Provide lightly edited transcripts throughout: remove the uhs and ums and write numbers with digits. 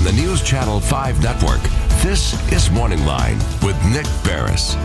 on the News Channel 5 network. This is MorningLine with Nick Beres.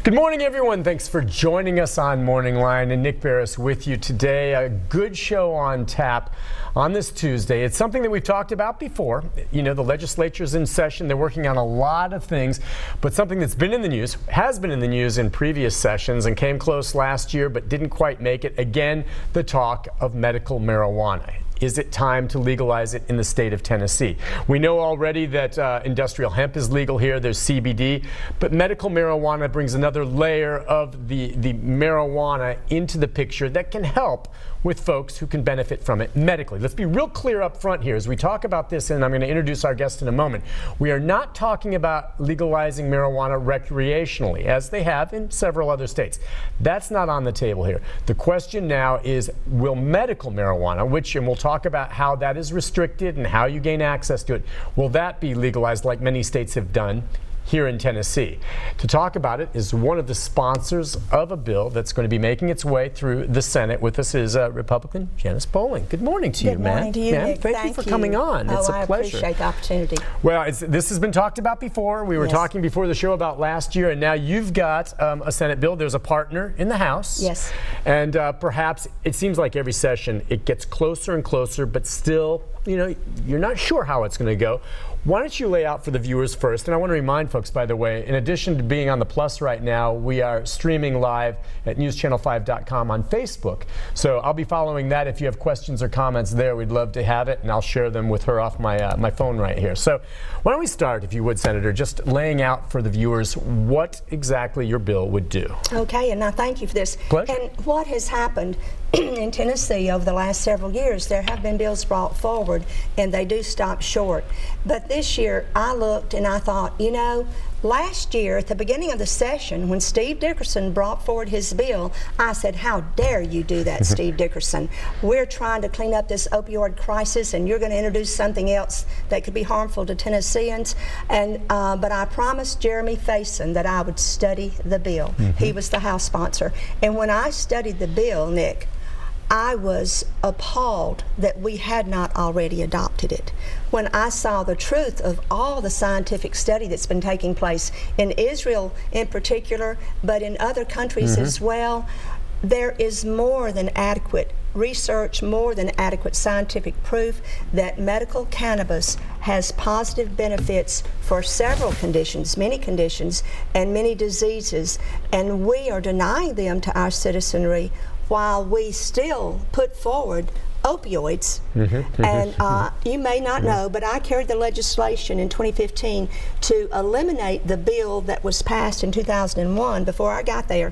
Good morning, everyone. Thanks for joining us on MorningLine, and Nick Beres with you today. A good show on tap on this Tuesday. It's something that we've talked about before. You know, the legislature's in session. They're working on a lot of things, but something that's been in the news, has been in the news in previous sessions and came close last year but didn't quite make it. Again, the talk of medical marijuana. Is it time to legalize it in the state of Tennessee? We know already that industrial hemp is legal here. There's CBD, but medical marijuana brings another layer of the marijuana into the picture that can help with folks who can benefit from it medically. Let's be real clear up front here as we talk about this, and I'm going to introduce our guest in a moment. We are not talking about legalizing marijuana recreationally, as they have in several other states. That's not on the table here. The question now is, will medical marijuana, which, and we'll talk about how that is restricted and how you gain access to it, will that be legalized like many states have done here in Tennessee? To talk about it is one of the sponsors of a bill that's going to be making its way through the Senate. With us is Republican Janice Bowling. Good morning to you, ma'am. Good morning to you, Nick. Thank you for coming on. It's a pleasure. I appreciate the opportunity. Well, this has been talked about before. We were talking before the show about last year, and now you've got a Senate bill. There's a partner in the House. Yes. And perhaps it seems like every session it gets closer and closer, but still, you know, you're not sure how it's going to go. Why don't you lay out for the viewers first? And I want to remind folks, by the way, in addition to being on the Plus right now, we are streaming live at newschannel5.com on Facebook. So I'll be following that. If you have questions or comments there, we'd love to have it, and I'll share them with her off my phone right here. So why don't we start, if you would, Senator, just laying out for the viewers what exactly your bill would do. Okay, and I thank you for this. Pleasure. And what has happened in Tennessee over the last several years, there have been bills brought forward, and they do stop short. But this year, I looked and I thought, you know, last year at the beginning of the session, when Steve Dickerson brought forward his bill, I said, how dare you do that, Steve Dickerson? We're trying to clean up this opioid crisis, and you're going to introduce something else that could be harmful to Tennesseans. And but I promised Jeremy Faison that I would study the bill. He was the House sponsor. And when I studied the bill, Nick, I was appalled that we had not already adopted it. When I saw the truth of all the scientific study that's been taking place in Israel in particular, but in other countries as well, there is more than adequate research, more than adequate scientific proof that medical cannabis has positive benefits for several conditions, many conditions, and many diseases, and we are denying them to our citizenry while we still put forward opioids. And you may not know, but I carried the legislation in 2015 to eliminate the bill that was passed in 2001 before I got there.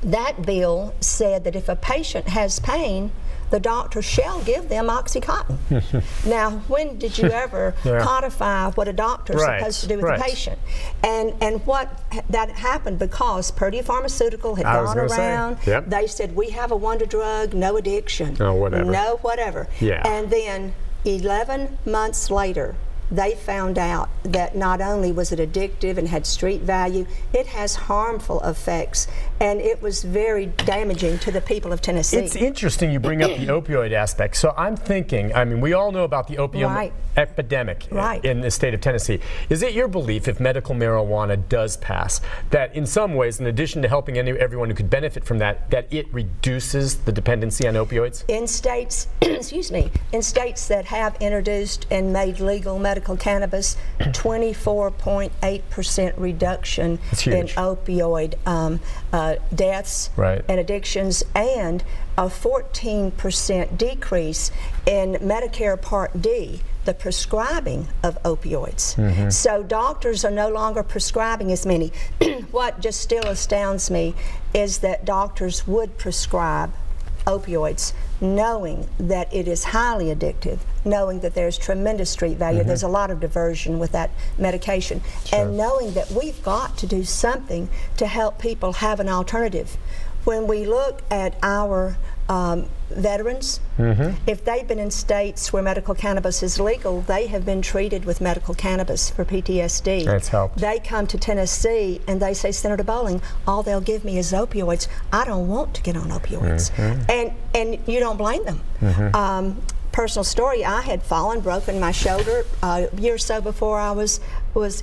That bill said that if a patient has pain, the doctor shall give them OxyContin. Now, when did you ever codify what a doctor is supposed to do with a patient? And what that happened because Purdue Pharmaceutical had gone around. They said, we have a wonder drug, no addiction, no whatever. And then 11 months later, they found out that not only was it addictive and had street value, it has harmful effects, and it was very damaging to the people of Tennessee. It's interesting you bring up the opioid aspect. So I'm thinking, I mean, we all know about the opium epidemic in the state of Tennessee. Is it your belief, if medical marijuana does pass, that in some ways, in addition to helping everyone who could benefit from that, that it reduces the dependency on opioids? In states, excuse me, in states that have introduced and made legal medical cannabis, 24.8% reduction in opioid deaths and addictions, and a 14% decrease in Medicare Part D, the prescribing of opioids. So doctors are no longer prescribing as many. What just still astounds me is that doctors would prescribe opioids knowing that it is highly addictive, knowing that there's tremendous street value, there's a lot of diversion with that medication, and knowing that we've got to do something to help people have an alternative. When we look at our veterans. If they've been in states where medical cannabis is legal, they have been treated with medical cannabis for PTSD. That's helped. They come to Tennessee and they say, Senator Bowling, all they'll give me is opioids. I don't want to get on opioids. And you don't blame them. Personal story, I had fallen, broken my shoulder a year or so before I was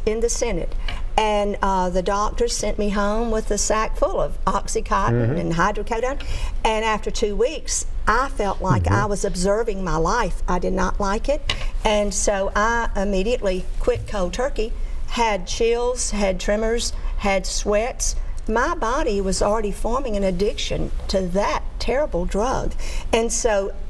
in the Senate. And the doctor sent me home with a sack full of Oxycontin and hydrocodone. And after 2 weeks, I felt like I was observing my life. I did not like it. And so I immediately quit cold turkey, had chills, had tremors, had sweats. My body was already forming an addiction to that terrible drug. And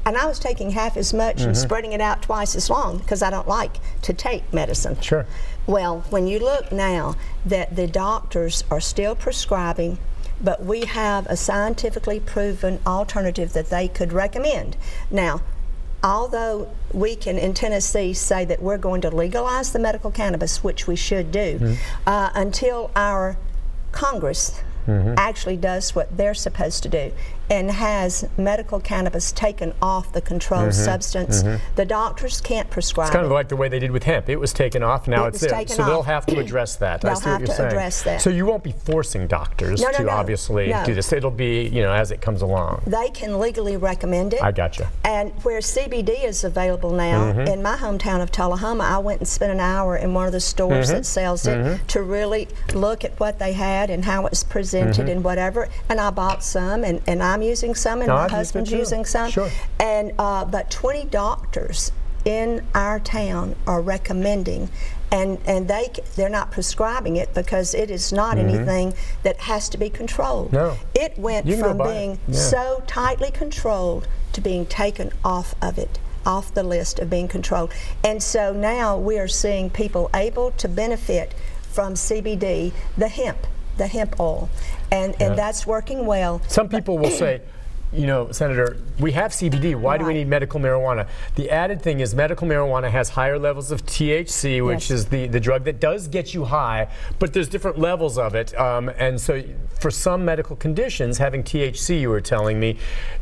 I was taking half as much and spreading it out twice as long because I don't like to take medicine. Sure. Well, when you look now that the doctors are still prescribing, but we have a scientifically proven alternative that they could recommend. Now, although we can in Tennessee say that we're going to legalize the medical cannabis, which we should do, until our Congress actually does what they're supposed to do and has medical cannabis taken off the controlled substance. The doctors can't prescribe It's kind of it. like the way they did with hemp. It was taken off, now it's there. So they'll have to address that. I They'll see what have you're to saying. address that. So you won't be forcing doctors to obviously do this. It'll be, you know, as it comes along. They can legally recommend it. I gotcha. And where CBD is available now, in my hometown of Tullahoma, I went and spent an hour in one of the stores that sells it to really look at what they had and how it's presented and whatever. And I bought some, and I'm using some, and my husband's using some. Sure. And but 20 doctors in our town are recommending, and they're not prescribing it because it is not anything that has to be controlled. No. It went from being it. so tightly controlled to being taken off of it, off the list of being controlled. And so now we are seeing people able to benefit from CBD, the hemp oil, and that's working well. Some people will say, you know, Senator, we have CBD. Why do we need medical marijuana? The added thing is medical marijuana has higher levels of THC, which is the drug that does get you high, but there's different levels of it. And so for some medical conditions, having THC, you were telling me,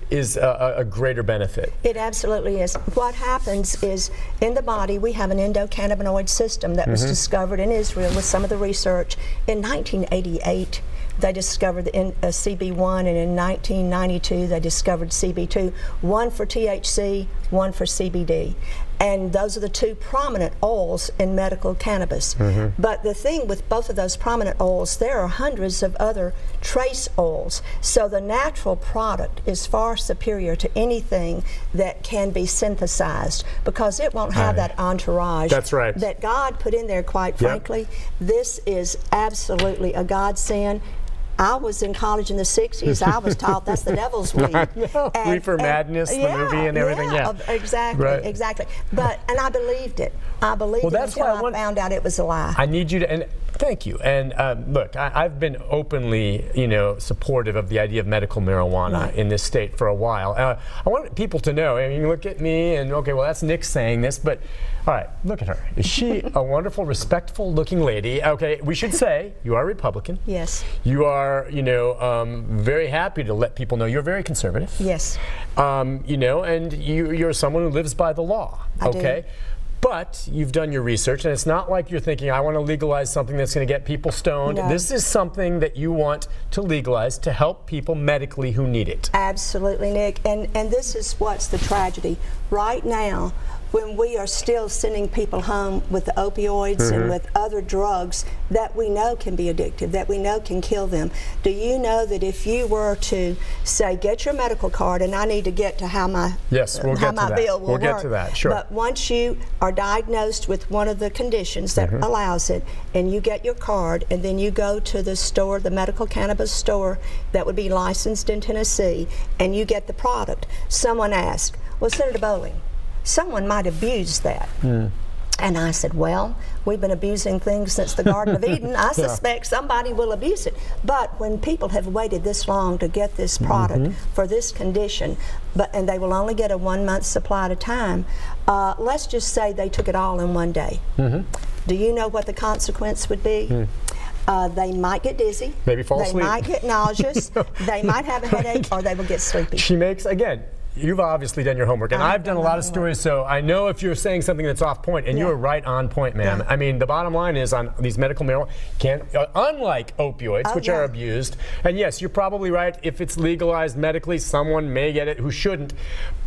is a greater benefit. It absolutely is. What happens is in the body we have an endocannabinoid system that was discovered in Israel with some of the research in 1988. They discovered CB1, and in 1992 they discovered CB2, one for THC, one for CBD. And those are the two prominent oils in medical cannabis. But the thing with both of those prominent oils, there are hundreds of other trace oils. So the natural product is far superior to anything that can be synthesized because it won't have that entourage that God put in there, quite frankly. This is absolutely a godsend. I was in college in the 60s. I was taught that's the devil's weed. Reefer Madness, the movie and everything. Exactly, exactly. And I believed it. I believed it until I found out it was a lie. I need you to, and thank you. And look, I've been openly, you know, supportive of the idea of medical marijuana in this state for a while. I want people to know. I mean, look at me, and okay, well, that's Nick saying this, but all right, look at her. Is she a wonderful, respectful-looking lady? Okay, we should say you are a Republican. Yes. You are, you know, very happy to let people know you're very conservative. Yes. You know, and you're someone who lives by the law. I do. But you've done your research, and it's not like you're thinking, I want to legalize something that's going to get people stoned. No. This is something that you want to legalize to help people medically who need it. Absolutely, Nick. And this is what's the tragedy. Right now, when we are still sending people home with the opioids and with other drugs that we know can be addictive, that we know can kill them. Do you know that if you were to say, get your medical card, and I need to get to how my, bill will work. We'll get to that, sure. But once you are diagnosed with one of the conditions that allows it, and you get your card, and then you go to the store, the medical cannabis store that would be licensed in Tennessee, and you get the product, someone asks, well, Senator Bowling, someone might abuse that. And I said, well, we've been abusing things since the Garden of Eden. I suspect somebody will abuse it. But when people have waited this long to get this product for this condition, and they will only get a 1 month supply at a time, let's just say they took it all in one day. Do you know what the consequence would be? They might get dizzy. Maybe fall asleep. They might get nauseous. They might have a headache, or they will get sleepy. She makes, again, you've obviously done your homework, and I've done a lot of stories, so I know if you're saying something that's off point, and you're right on point, ma'am. I mean, the bottom line is on these medical marijuana, unlike opioids, which are abused, and yes, you're probably right, if it's legalized medically, someone may get it who shouldn't,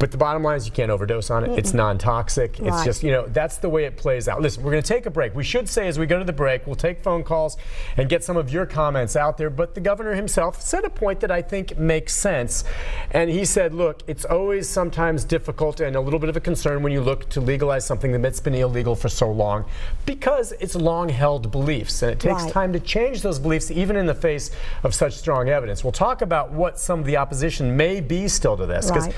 but the bottom line is you can't overdose on it. It's non-toxic. It's just, you know, that's the way it plays out. Listen, we're going to take a break. We should say as we go to the break, we'll take phone calls and get some of your comments out there, but the governor himself said a point that I think makes sense, and he said, look, it's always sometimes difficult and a little bit of a concern when you look to legalize something that's been illegal for so long because it's long-held beliefs, and it takes time to change those beliefs even in the face of such strong evidence. We'll talk about what some of the opposition may be still to this, because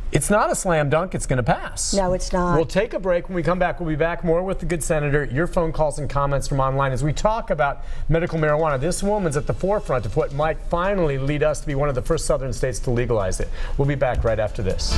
it's not a slam dunk, it's going to pass. No, it's not. We'll take a break. When we come back, we'll be back more with the good senator, your phone calls and comments from online as we talk about medical marijuana. This woman's at the forefront of what might finally lead us to be one of the first southern states to legalize it. We'll be back right after this.